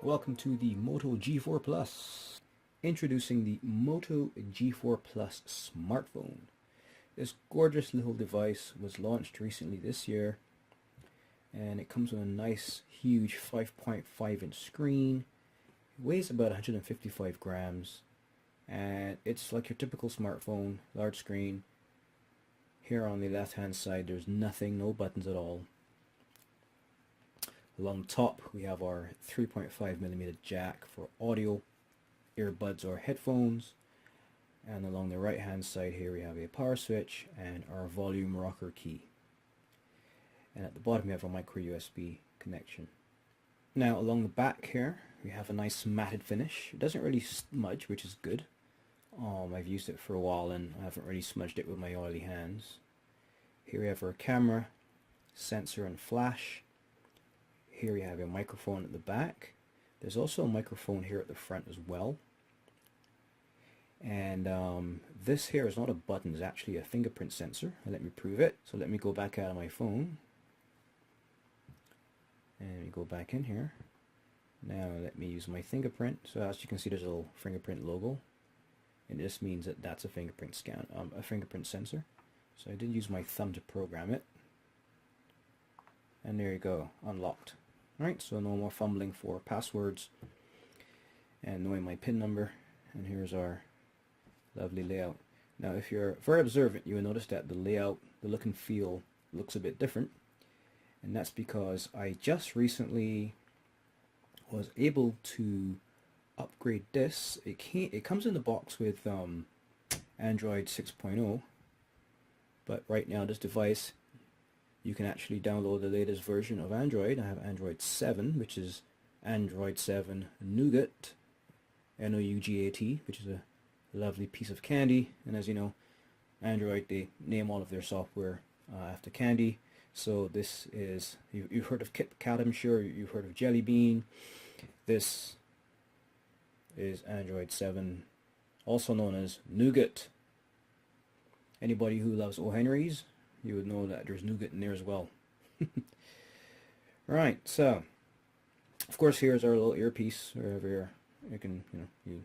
Welcome to the Moto G4 Plus. Introducing the Moto G4 Plus smartphone. This gorgeous little device was launched recently this year, and it comes with a nice huge 5.5 inch screen. It weighs about 155 grams, and it's like your typical smartphone, large screen. Here on the left hand side there's nothing, no buttons at all. Along the top we have our 3.5mm jack for audio, earbuds or headphones, and along the right hand side here we have a power switch and our volume rocker key. And at the bottom we have a microSD connection. Now along the back here we have a nice matted finish. It doesn't really smudge, which is good. I've used it for a while and I haven't really smudged it with my oily hands. Here we have our camera, sensor and flash. Here we have a microphone at the back. There's also a microphone here at the front as well. And this here is not a button, it's actually a fingerprint sensor. Let me prove it. So let me go back out of my phone. And we go back in here. Now let me use my fingerprint. So as you can see there's a little fingerprint logo. And this means that that's a fingerprint scan, a fingerprint sensor. So I did use my thumb to program it. And there you go, unlocked. Alright, so no more fumbling for passwords and knowing my PIN number. And here's our lovely layout. Now if you're very observant, you will notice that the layout, the look and feel looks a bit different. And that's because I just recently was able to upgrade this. It comes in the box with Android 6.0, but right now this device, you can actually download the latest version of Android. I have Android 7, which is Android 7 Nougat, Nougat, which is a lovely piece of candy. And as you know, Android, they name all of their software after candy. So this is, you've heard of Kit Kat, I'm sure. You've heard of Jelly Bean. This is Android 7, also known as Nougat. Anybody who loves O. Henry's, you would know that there's nougat in there as well. Right, so of course here's our little earpiece, wherever you can, you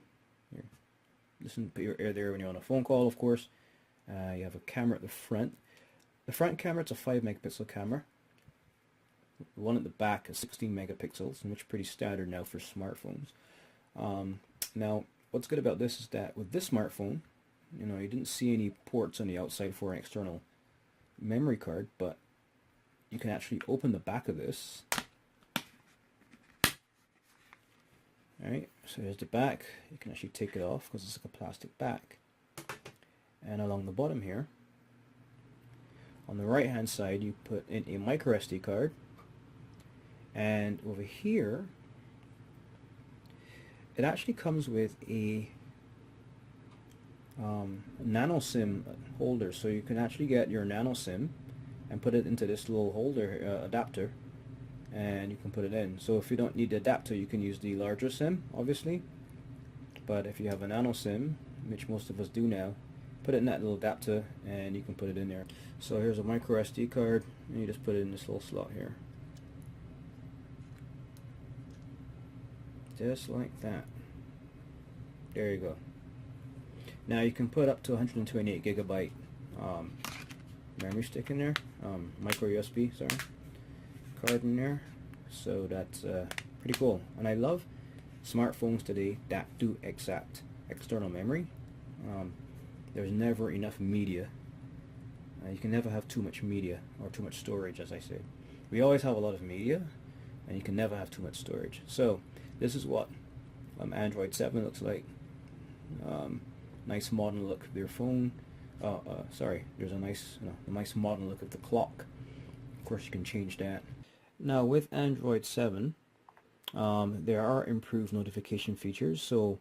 listen, put your ear there when you're on a phone call. Of course, you have a camera at the front. The front camera, it's a 5 megapixel camera. The one at the back is 16 megapixels, which is pretty standard now for smartphones. Now, what's good about this is that with this smartphone, you didn't see any ports on the outside for an external memory card, but you can actually open the back of this. Alright, so here's the back. You can actually take it off because it's like a plastic back. And along the bottom here, on the right hand side, you put in a microSD card, and over here it actually comes with a nano SIM holder, so you can actually get your nano SIM and put it into this little holder adapter, and you can put it in. So if you don't need the adapter, you can use the larger SIM, obviously, but if you have a nano SIM, which most of us do now, put it in that little adapter and you can put it in there. So here's a micro SD card, and you just put it in this little slot here, just like that. There you go. Now you can put up to 128 gigabyte memory stick in there, micro USB, card in there. So that's pretty cool. And I love smartphones today that do accept external memory. There's never enough media. You can never have too much media or too much storage, as I said. We always have a lot of media, and you can never have too much storage. So this is what Android 7 looks like. Nice modern look of their phone. There's a nice modern look of the clock. Of course you can change that. Now with Android 7, there are improved notification features. So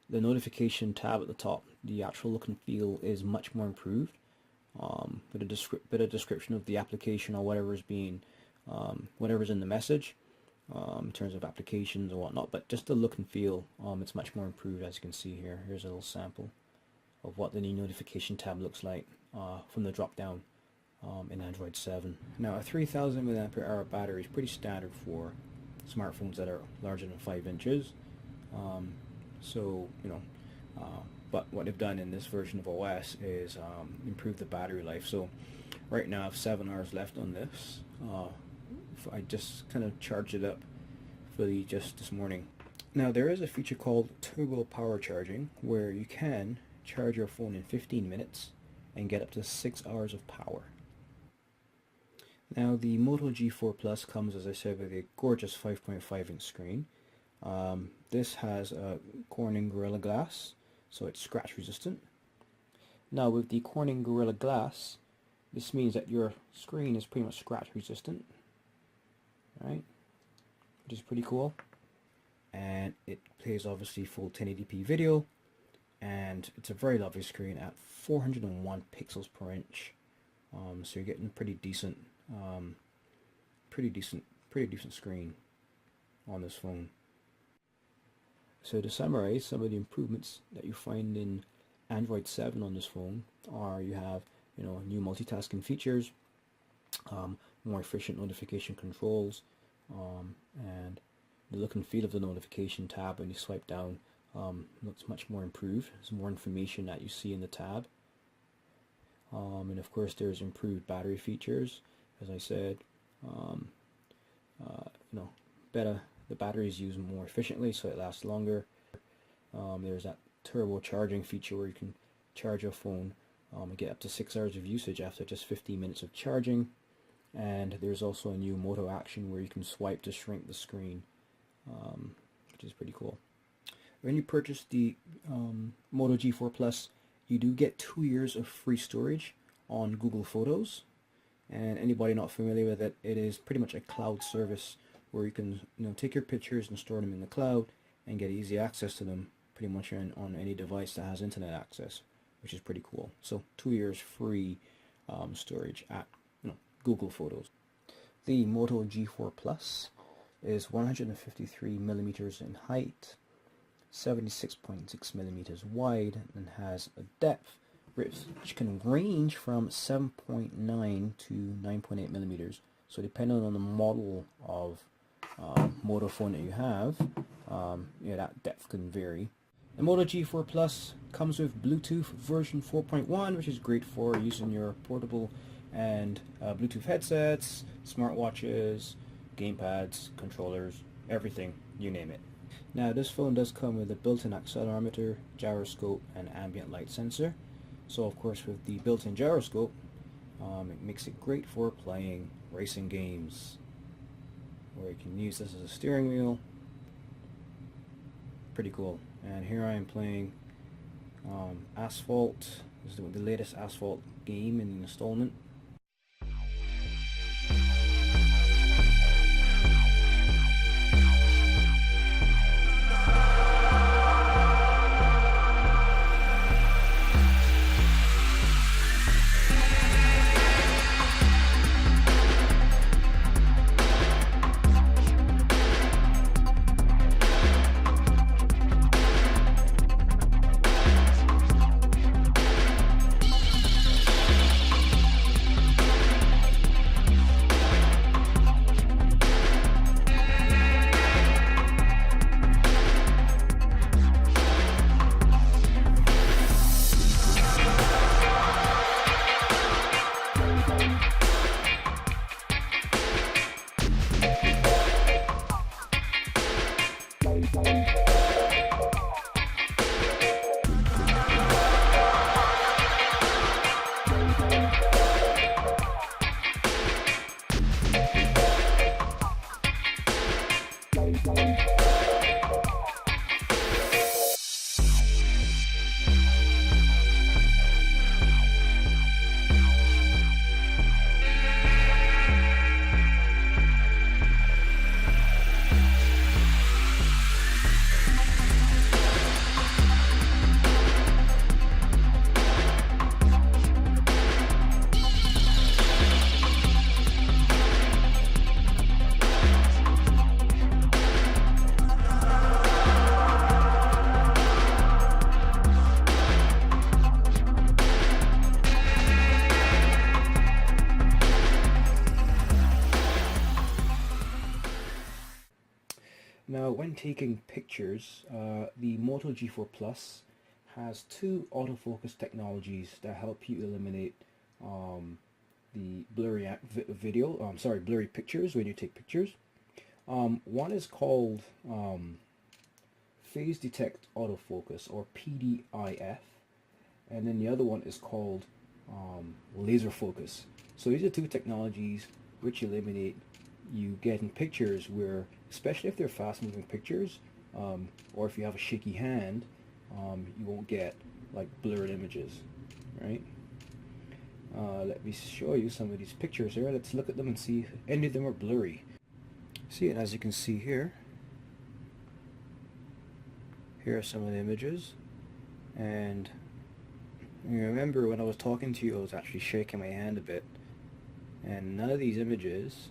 the notification tab at the top, the actual look and feel is much more improved. With a bit of description of the application or whatever's in the message, in terms of applications and whatnot, but just the look and feel, it's much more improved, as you can see here. Here's a little sample of what the new notification tab looks like from the drop down in Android 7. Now a 3000 mAh battery is pretty standard for smartphones that are larger than 5 inches. So, but what they've done in this version of OS is improve the battery life. So right now I have 7 hours left on this. I just kind of charged it up fully just this morning. Now there is a feature called turbo power charging where you can charge your phone in 15 minutes and get up to 6 hours of power. Now the Moto G4 Plus comes, as I said, with a gorgeous 5.5 inch screen. This has a Corning Gorilla Glass, so it's scratch resistant. Now with the Corning Gorilla Glass, this means that your screen is pretty much scratch resistant, right? Which is pretty cool. And it plays obviously full 1080p video, and it's a very lovely screen at 401 pixels per inch. So you're getting pretty decent screen on this phone. So to summarize, some of the improvements that you find in Android 7 on this phone are you have new multitasking features, more efficient notification controls, and the look and feel of the notification tab when you swipe down looks much more improved. There's more information that you see in the tab. And of course there's improved battery features, as I said. The battery is used more efficiently, so it lasts longer. There's that turbo charging feature where you can charge your phone and get up to 6 hours of usage after just 15 minutes of charging. And there's also a new Moto action where you can swipe to shrink the screen, which is pretty cool. When you purchase the Moto G4 Plus, you do get 2 years of free storage on Google Photos. And anybody not familiar with it, it is pretty much a cloud service where you can take your pictures and store them in the cloud and get easy access to them pretty much on any device that has internet access, which is pretty cool. So 2 years free storage at Google Photos. The Moto G4 Plus is 153 millimeters in height, 76.6 millimeters wide, and has a depth which can range from 7.9 to 9.8 millimeters. So depending on the model of Moto phone that you have, that depth can vary. The Moto G4 Plus comes with Bluetooth version 4.1, which is great for using your portable and Bluetooth headsets, smartwatches, gamepads, controllers, everything, you name it. Now this phone does come with a built-in accelerometer, gyroscope, and ambient light sensor. So of course with the built-in gyroscope, it makes it great for playing racing games, where you can use this as a steering wheel. Pretty cool. And here I am playing Asphalt. This is the latest Asphalt game in the installment. Now, when taking pictures, the Moto G4 Plus has two autofocus technologies that help you eliminate the blurry blurry pictures when you take pictures. One is called Phase Detect Autofocus, or PDIF, and then the other one is called laser focus. So these are two technologies which eliminate you getting pictures where, especially if they're fast moving pictures, or if you have a shaky hand, you won't get like blurred images, right? Let me show you some of these pictures here. Let's look at them and see if any of them are blurry. See, and as you can see here, here are some of the images, and you remember when I was talking to you, I was actually shaking my hand a bit, and none of these images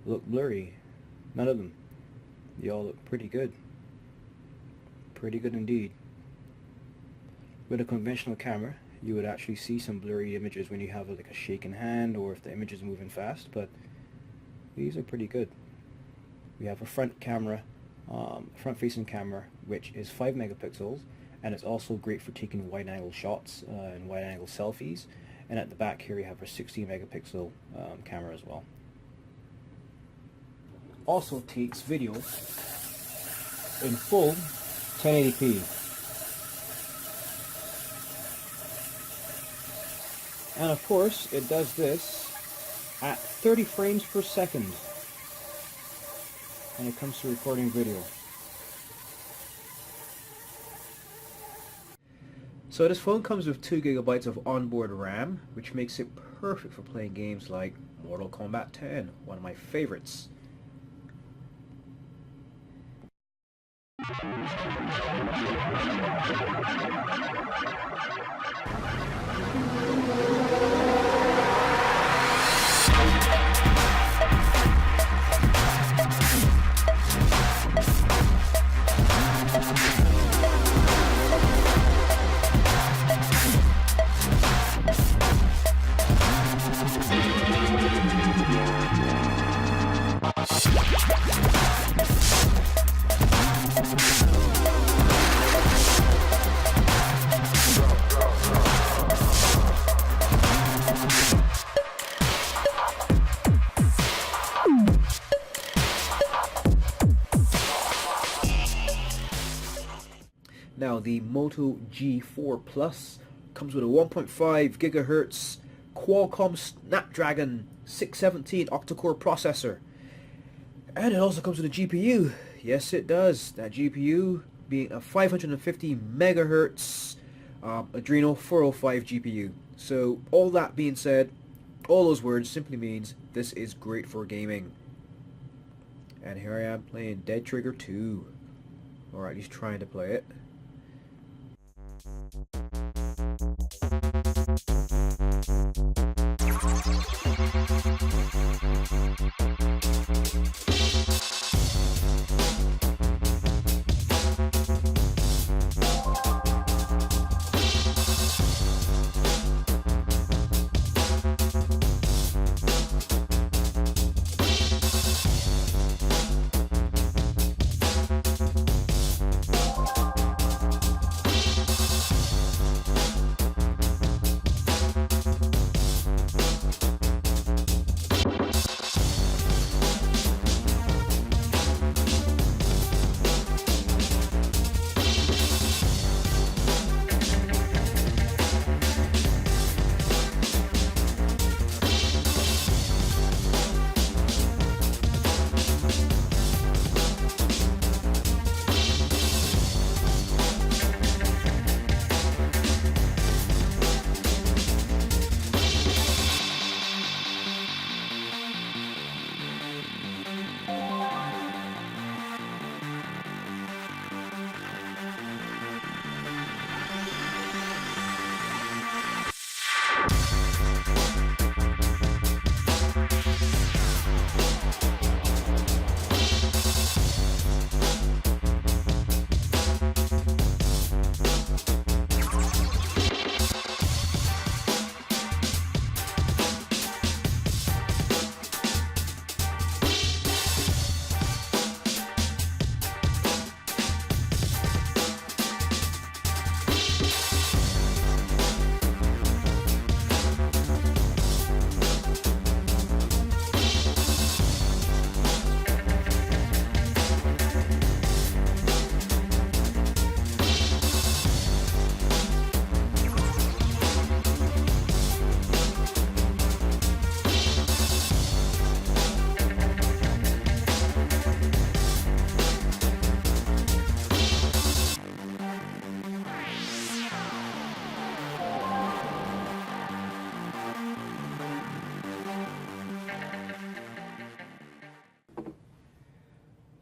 look blurry. None of them. They all look pretty good. Pretty good indeed. With a conventional camera, you would actually see some blurry images when you have like a shaken hand or if the image is moving fast, but these are pretty good. We have a front camera, front-facing camera, which is 5 megapixels, and it's also great for taking wide-angle shots and wide-angle selfies. And at the back here, we have a 16 megapixel camera as well. Also takes video in full 1080p. And of course, it does this at 30 frames per second when it comes to recording video. So this phone comes with 2 gigabytes of onboard RAM, which makes it perfect for playing games like Mortal Kombat 10, one of my favorites. Now the Moto G4 Plus comes with a 1.5 gigahertz Qualcomm Snapdragon 617 octa-core processor, and it also comes with a GPU. Yes, it does. That GPU being a 550 megahertz Adreno 405 GPU. So all that being said, all those words simply means this is great for gaming. And here I am playing Dead Trigger 2, or at least trying to play it.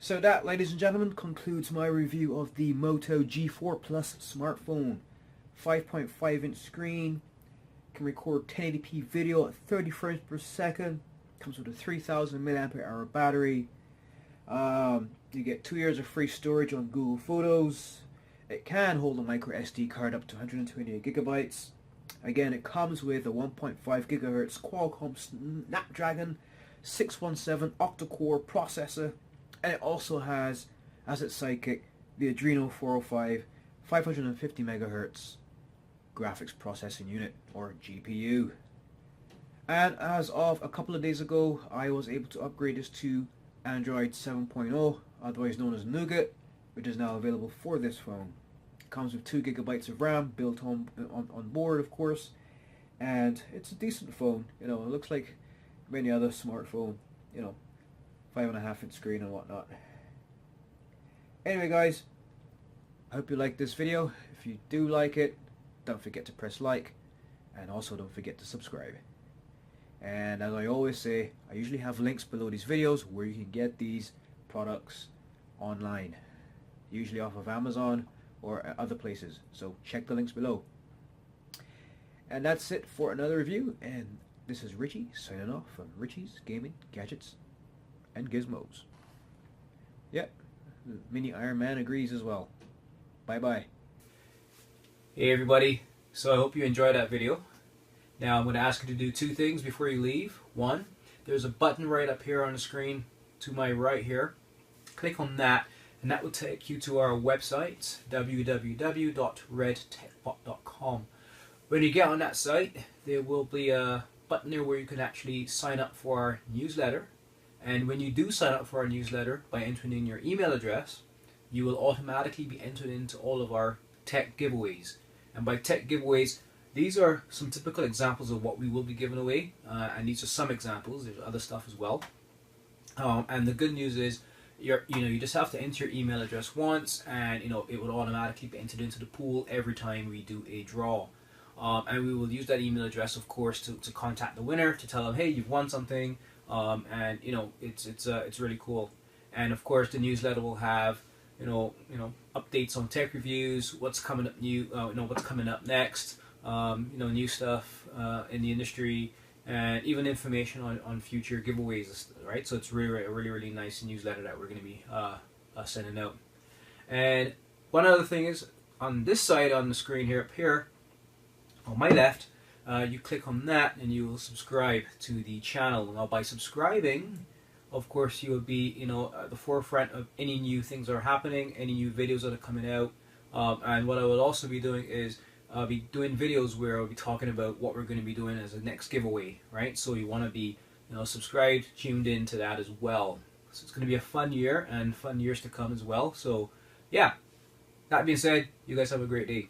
So that, ladies and gentlemen, concludes my review of the Moto G4 Plus smartphone. 5.5-inch screen, can record 1080p video at 30 frames per second, comes with a 3000 mAh battery. You get 2 years of free storage on Google Photos. It can hold a microSD card up to 128 gigabytes. Again, it comes with a 1.5 gigahertz Qualcomm Snapdragon 617 octa-core processor, and it also has, as its sidekick, the Adreno 405 550 megahertz graphics processing unit, or GPU. And as of a couple of days ago, I was able to upgrade this to Android 7.0, otherwise known as Nougat, which is now available for this phone. It comes with 2 gigabytes of RAM built on board, of course, and it's a decent phone. You know, it looks like many other smartphone, you know, 5.5-inch screen and whatnot. Anyway, guys, I hope you liked this video. If you do like it, don't forget to press like, and also don't forget to subscribe. And as I always say, I usually have links below these videos where you can get these products online, usually off of Amazon or other places, so check the links below. And that's it for another review, and this is Richie signing off from Richie's Gaming Gadgets and Gizmos. Yep, Mini Iron Man agrees as well. Bye bye. Hey everybody, so I hope you enjoyed that video. Now I'm going to ask you to do 2 things before you leave. One, there's a button right up here on the screen to my right here. Click on that and that will take you to our website, www.redtechbot.com. When you get on that site, there will be a button there where you can actually sign up for our newsletter. And when you do sign up for our newsletter by entering in your email address, you will automatically be entered into all of our tech giveaways. And by tech giveaways, these are some typical examples of what we will be giving away, and these are some examples. There's other stuff as well. And the good news is, you just have to enter your email address once, and it will automatically be entered into the pool every time we do a draw. And we will use that email address, of course, to contact the winner, to tell them, hey, you've won something, and it's really cool. And of course, the newsletter will have updates on tech reviews, what's coming up new, what's coming up next, new stuff in the industry, and even information on future giveaways, right? So it's really nice newsletter that we're going to be sending out. And one other thing is, on this side on the screen here, up here on my left, you click on that and you will subscribe to the channel. Now by subscribing, of course, you will be at the forefront of any new things that are happening, any new videos that are coming out. And what I will also be doing is I'll be doing videos where I'll be talking about what we're going to be doing as a next giveaway, right? So you want to be subscribed, tuned in to that as well. So it's going to be a fun year and fun years to come as well. So yeah, that being said, you guys have a great day.